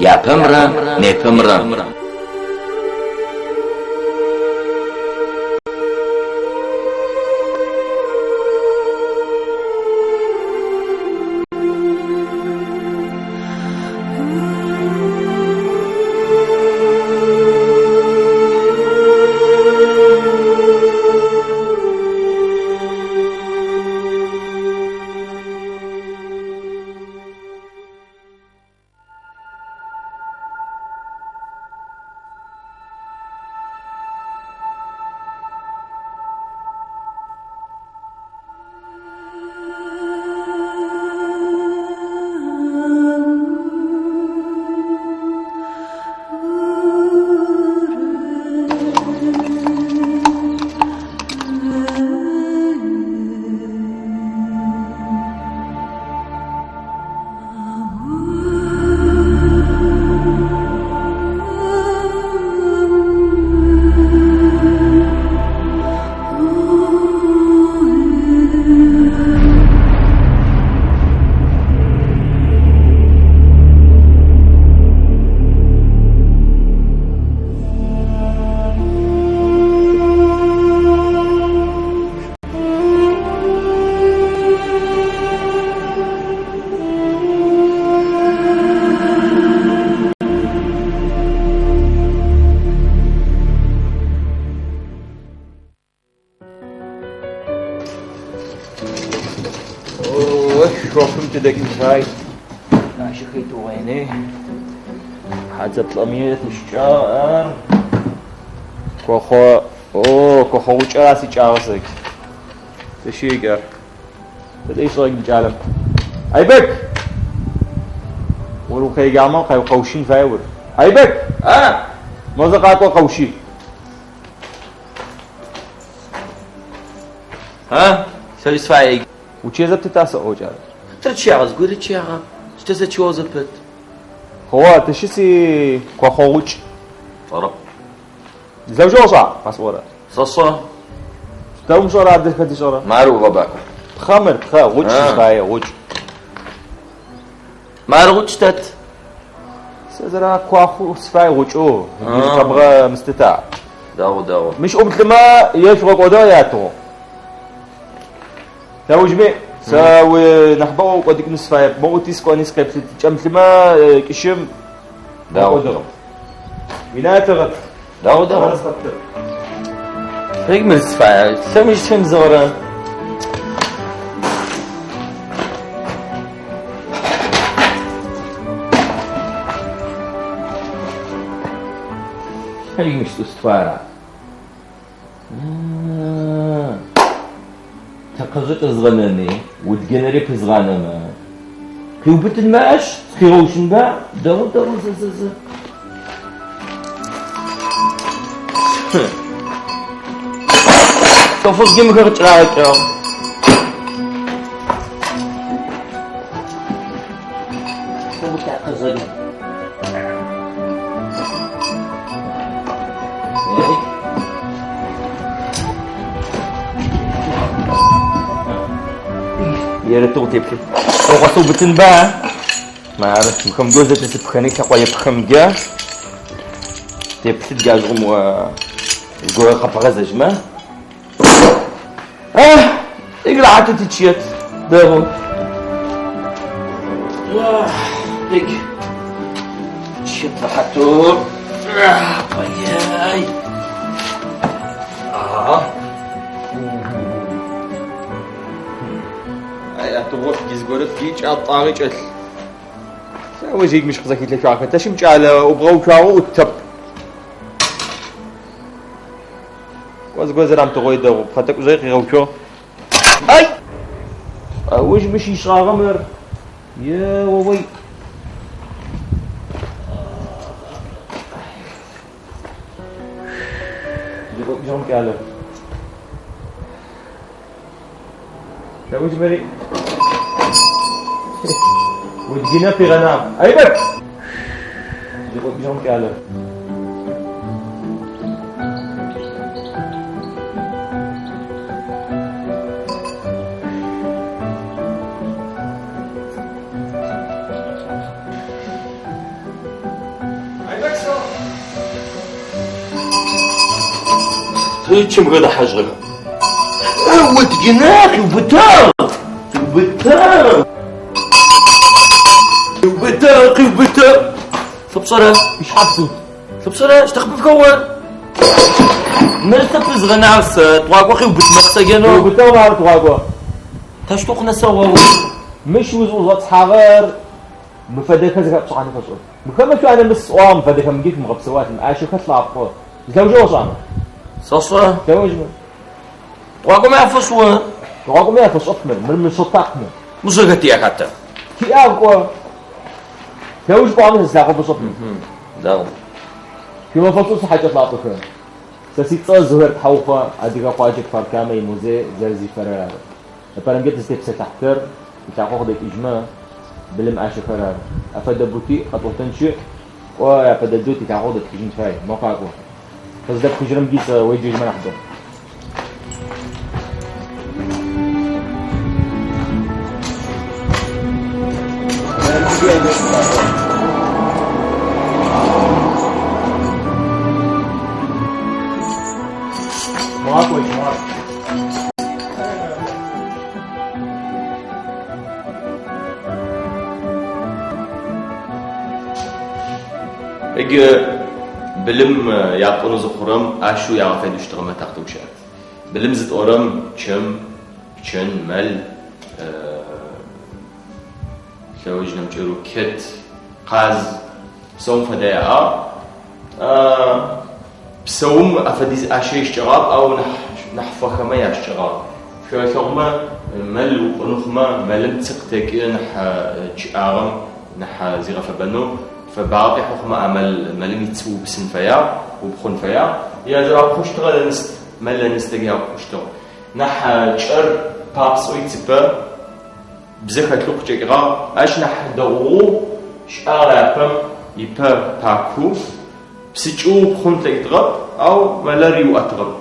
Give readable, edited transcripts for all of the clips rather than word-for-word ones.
Yapımra, nepımra. شوفهم تدقين هاي ناشي خيتو ويني حتى طلميت الشعر كوخو كوخو وجراسي جارسك تشيقر تديش رايق الجالم عيبك ولو كي جامل كي قوشين فايور عيبك ماذا قاطو قوشي سوي سفايق وشي إذا بتتاسع وجال ترتشيغز قولي تشيغا شتزا تشوز البت هو تشيسي كوخوج فرق زوجو صع مصورة صصة توم صورة عدل كدي صورة مارو غباك خمر وج سفاية وج مارو تشتت سيزرا كوخو سفاية وجو تبغى مستتاع داو مش قمت لما يشوق وداياته توجمي ساوي نحبوا وقدك نصفاية بوتيس كونيس كابتن جمت لما كشم داو بناتغت داو هيك من سفاية سميش فهم زورا هيك مش تسفاية تقزت زغنني ودجنري بزغانما كيوبت الماش خيروشن با دو زز تفوز جيم كرترايتو كوبت قزغني يا ريت تغتيبك وغسو بتنباع ما عرفت مكم جوزة تسبخني تقوى يبخم جا تبسط جازغم و الجوة خفغة زجمة اقرأ عطا تتشيت داغو ديك تشيت لحطو وياي تروح جزء فيك الطارق ال وزيك مش خزك لك عارفه تشمج على وبغاو كاو وتب وزغزر عم تغوي دو فتك زي غوكو اي وش مشي شاغمر يا ووي جون كاله توج مري وتجينا في غنام أيبك جون كاله كم غدا حجرنا ود جناك وبتار وبتار وبتار وبتار فبصرة مش حبسوت فبصرة اشتخبط كون نرتب زغنا عرس طواق وخي وبتمقسى جنو وبتار ما عرفت واقوا تشتوقنا سوا مش وزوزات حاغر مفدك هذا بصحة نفسه مكمل شو أنا مسوام مفدك هم جيت مغبسوات معاش وكتلا عفوا زوجة وصانه صصرة زوج من طواق ما يعرفش وين واقوا ما يفش أكمل من شطاقنا مش غتيا حتى كي أقوى زوج قام يسلاقوا بصفنا داو كما فصوص حاجة طلعتوا فيها سيت زهر تحوفا أديك قاجك فركامي موزي زرزي فرار أبرم جت استيب ستحتر يتعقوق ديك إجماع بلم عاش فرار أفاد بوتي خطوة تنشئ وأفاد دوتي تعقوق ديك إجماع فاي موقع أقوى بس ده كجرم جيس ويجي إجماع نحضر مواقوي بلم يعطون زخرم عشو يعرفين يشتغل تحت وشات بلم زت أورم كم كن مل لوج نمجرو كت قاز بسوم فدايا بسوم أفديز أشي اشتغال أو نحفخ ما يشتغال شو ثم مل ونخما ملم تقتك نح شعارم نح زيغة فبنو فبعض حكم عمل ملم يتسو بسن فيا وبخون فيا يا زرا خوشتغل نست مل نستجيا خوشتغل نح شر بابس ويتسبا بزخت لوك جيغا اش نح دو شعار يفهم يبا باكو بسيجو بخون تيغرب او ملاريو اتغرب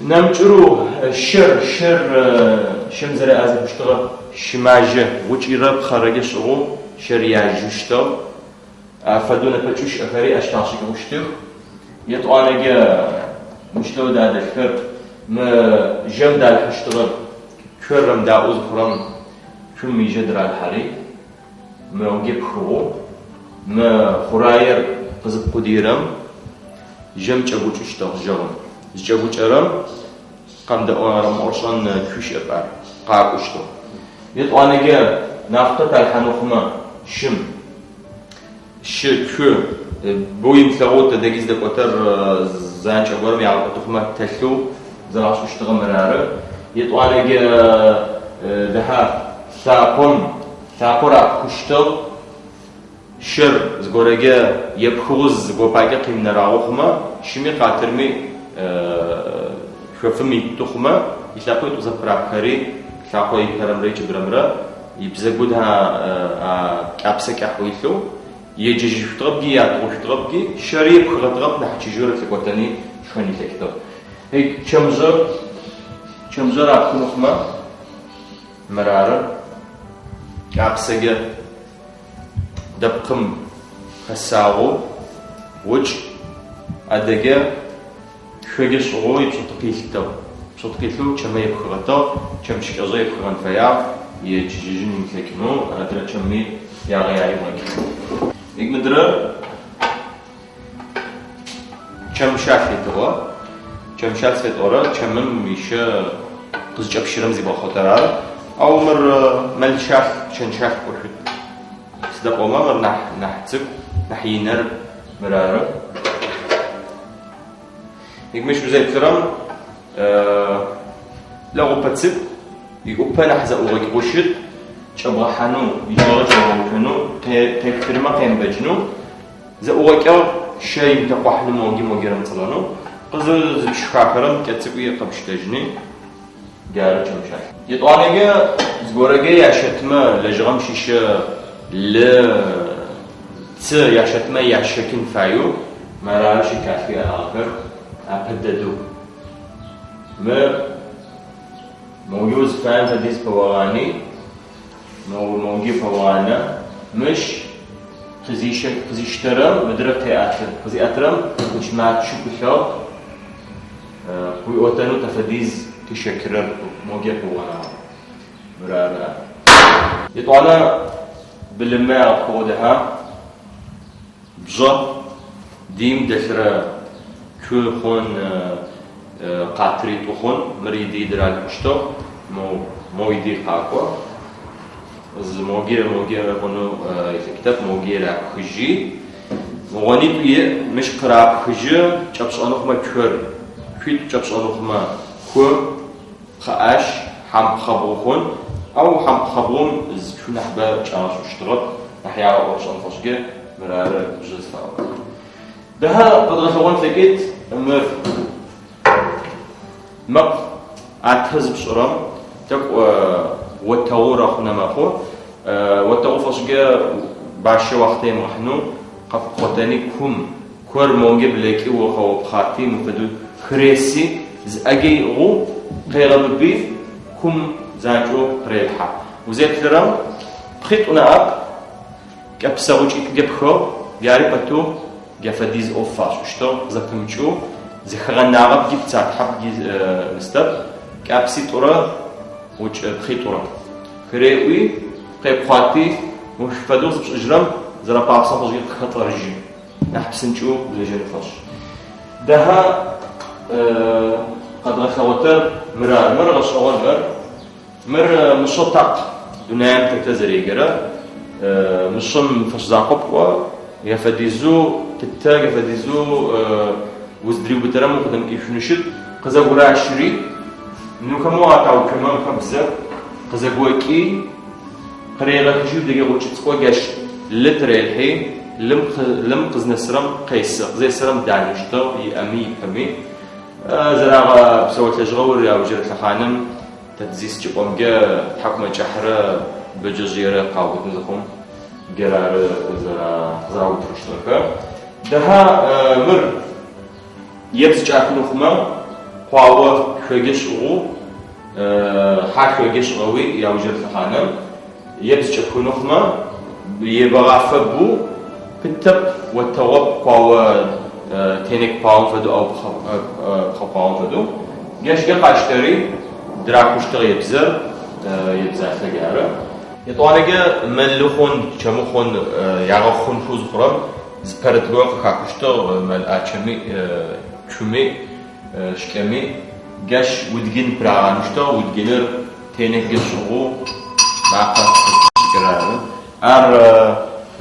نمجرو شر شم زرا ازي خوشتغل شماجه وچ يرب خرج شغو شريا جوشتو فدونا بتشوش أفري أشتاقش كمشتر يطوانك مشتو دا دكتور ما جم دا الحشتغل كرم دا أذكرم كم يجدر الحري ما وجيب خو ما خراير قزب قديرم جم تجوج اشتاق جرم تجوج جرم قام دا أرم أرشان كوش أبار قاع اشتو يطوانك نافطة الحنوخما شم شكو بويم ثروت دقيز دكتور زانش أقولهم يعرف تخمة تلو زراعش مشتغل مرارة يطوانك دها ثاقرا كشتل شر زغورجا يبخوز زغوباجا قيم نراوخما شمي قاترمي خفمي تخمة يلاقي تزبرا كاري لاقي كرم ريج برمرا يبزغودها أبسك أحويثو يجي تربي يا تربي شريب خرطرب نحكي جورة الوطني شخني تكتر هيك كمزر أكون خما مرارة عبسجة دبقم خساغو وجه أدجة خجش غوي بشتقيلتو بشتقيلتو كم يبخرطو كم شكازو يبخرن فيا يجي مثلكنو أدرى كمي يا غير يك مدرى كم شافي توا كم شافي تورا كم ميشا قزجب شرم زي بخاطر او مر مل شاف شن شاف واحد صدق وما مر نحتسب نحينر مرارة يك مش زي الكرام لو بتسب يقوبا نحزق وغيك غشد شبه حنو يجرى شنو تكفر ما كان بجنو زوجة شيء تقوح لموجي موجرم طلانو قزل شخاكرم كتبي قبش تجني جارة شمشاك يطوانيجا زورجا يعشتما لجرم شيشة ل ت يعشتما يعشكن فايو ما راش كافي آخر أبددو ما موجود فان هذيز بوغاني موجي فوانا مش خزيشترم مدرب تياتر خزياترم مش ما تشوف شو ويوتنو تفديز تشكرر موجه وانا مرارا يطوانا بالما قودها بجا ديم دخرا كل خون قاتري تخون مريدي درال مشتو مو يدي قاقوا از موجه بنو كتاب موجه خجي مغني بيه مش قراب خجي جابش انو ما كور كيت جابش انو ما كور خاش حم خبوخون او حم خبون از شو نحبه جاش اشتغل نحيا اوش انفشجه مرار جزفا ده قد غفوان لقيت امر مق اتحزب شرم تق وتورا خنا ماخو وتو فشجه باش وقتين محنو قف قتاني كم كور موجب لكي وخو خاتي مفدو خريسي ز اجي غو قيرب بي كم زانجو ريحه وزيت لرم بخيت انا اب كبسوج يجبخو ياري بتو جفديز اوفاش شتو زكمچو زخغناغب جبصات حب مستب كابسي طرا وج بخيطرا خريوي قيبخاتي وفدوس بجرم زرا باصا فجيت خطر رجي نحبس نشو لجن فش دها قد غخوتر مر غش اول مر مشطق دنيام تكتزري جرا مشم فش زعقب و يفديزو تتاج يفديزو وزدريو بترم قدام يفنشد قزغورا عشري منو كمو عطاو كمان خمسة قزغوكي قريغا خجيب دقيقة وشتسقوا جاش لتري الحين لم قزنا سرم قيس زي سرم دانشتو يأمي كمي زراغا بسوت لجغور يا وجرت لخانم تدزيس جبونجا تحكم جحرة بجزيرة قاوت نزخم جرار زراو ترشتوكا دها مر يبز جاكنو خما قاوة خيجش غو حاك خيجش غوي يا وجرت لخانم يبز جاكنو خما يبغى فبو كتب والتوب قاوة تينك باون فدو أو خباون فدو جاش جا اشتري دراكوش تغي يبزر يبزر تجارة يطوانجا ملخون كمخون يعرفون فوز خراب زبرتجوا خاكشتو مل أشمي كمي شكمي جاش ودجين برانشتو ودجينر تينك جشغو معقد تجارة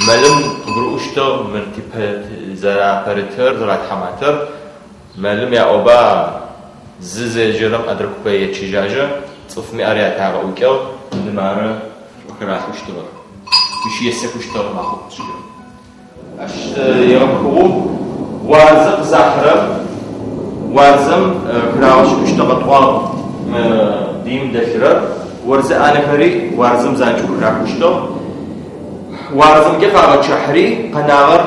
ملم تقرؤشتو مرتبط زرا برتر زرا حماتر ملم يا أبا زجرم أدرك بيه تجاجة صفمي أريا تعرق وكيل نمارة وكراح وشتغل مش يسك وشتغل ما خد تجرم أشت يركبو وارزق زحرة وارزم كراش وشتغل طوال ديم دخرة ورزق أنا كري وارزم زانج كراح وشتغل وارزم جفا شحري قناغر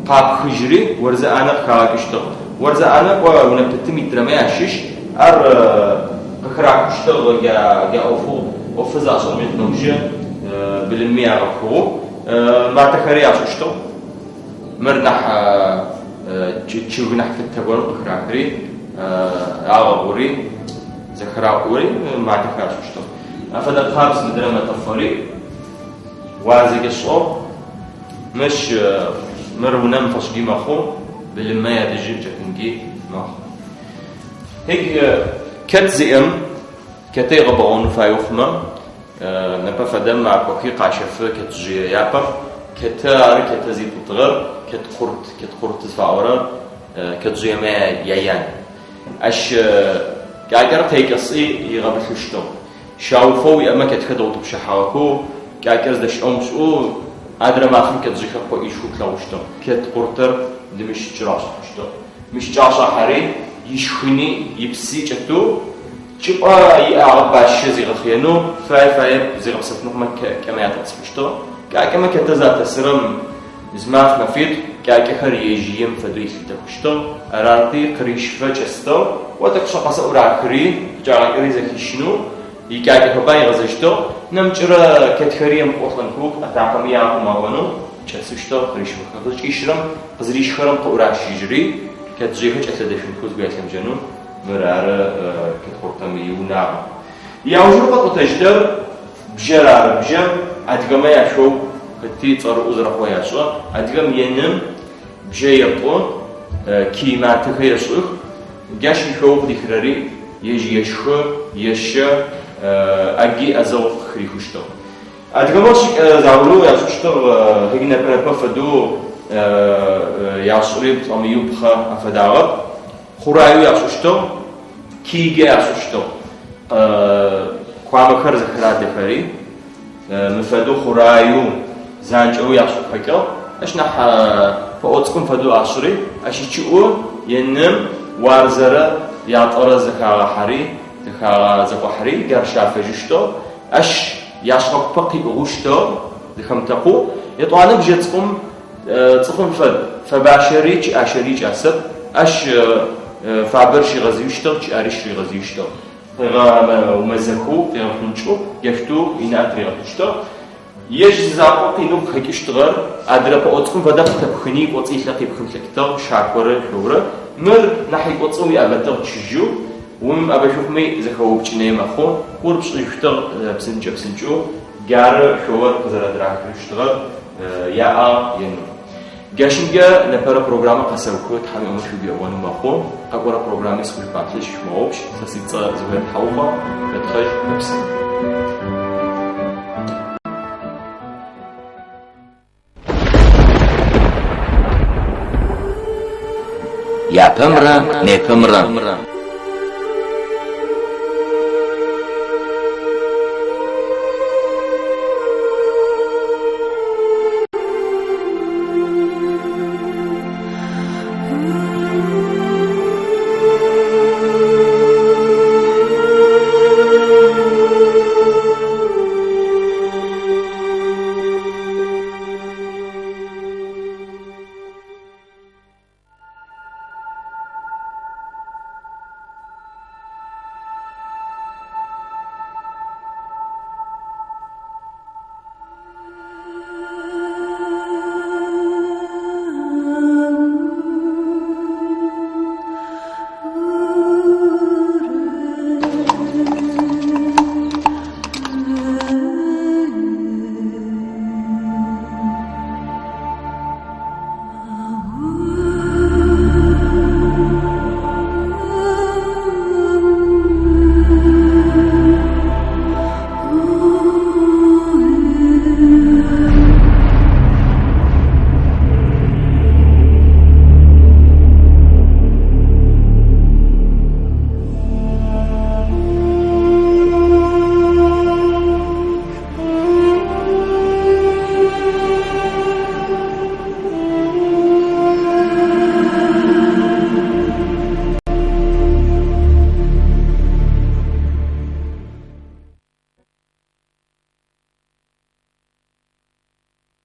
قاب خجري ورزق أنا خاك اشتغل ورزق أنا ونبتتمي ترمي عشش خراك اشتغل جا أوفز عشان متنوجة بالمية ركوب ما تخري عشان اشتغل مرنح تشوفنح في التجارب خراكري عغوري زخراوري ما تخري عشان اشتغل أفضل خالص مدرمة تفاري وازق الصوب مش مرونم فصلي ماخو بالما يدجي جتنجي ماخو هيك كتزئم كتي غبغون فايوخما نبا فدم مع كوكي قاشف كتجي يابا كتار كتزيد وتغر كتقرط تفاورا كتجي ما يايان اش قاعد هيك اصي يغبل شتو شاوفو يا اما كتخدو بشحاوكو كاكرز دش أمشو أدرى ما خم كتجي خبوا يشوف لوشتو كت قرطر دمش جراش وشتو مش جاشا حري يشخني يبسي جتو شبا يعرب باش زي غخيانو فاي زي غصت نخمة كما يتصبشتو كما كتزات سرم زماف مفيد كاكخر يجيم فدوي تكشتو أرانتي قريش فجستو وتكشا قصة أوراكري جاكري زكي شنو يكاكي خباي غزشتو نمجرا كتخريم قوطن كوك أتعقم ياكو ماوانو چسوشتو قريش بخنطوش إشرم قزريش خرم قوراش يجري كتجيهج أتدفن كوز بياتلم جنو مرار كتخورتم يونا ياوجو قطشتر بجرار بجم أدقما يشوف كتي صار أزرق وياشوا أدقم ينم بجيبون كيما تخيشوف جاش يشوف ذكرري يجي يشخ يشة أجي أزوق خريخشتو أدقمش زاولو ياشوشتو هيجنا بفدو ياشريب طميو بخا أفداغ خرايو ياشوشتو كيجي ياشوشتو قام خرز خرات فري مفدو خرايو زانجو ياشو فكر اش نح فوتكم فدو عشري اشيچو ينم وارزره ياطره زكا حري زكا زكو حري قرشا فجشتو اش ياشو فقي غشتو دخمتقو يطوان بجتكم تصفن فد فباشريج اشريج اسب اش فابرشي غزيشتو تش اريشي غزيشتو ومزكو تيرفنچو يفتو يناتري غشتو يج زاقو قينو خكيشتغر ادرا بوتكم فدا تبخني قوصي لقي بخمسكتو شاكور شوره مر نحي قوصو يابتو تشجو وم ابشوفمي زخوب چني مخو وربش يفتر بسنجو جار شوور زرادرا خشتغر يا ين جاشنجا نبره برنامج قسوكو تحمي امشو بيوانو مخو قبره برنامج سكول باتلش موبش تسيت زوهر حوما بتخش بس يا بمرة نبمرة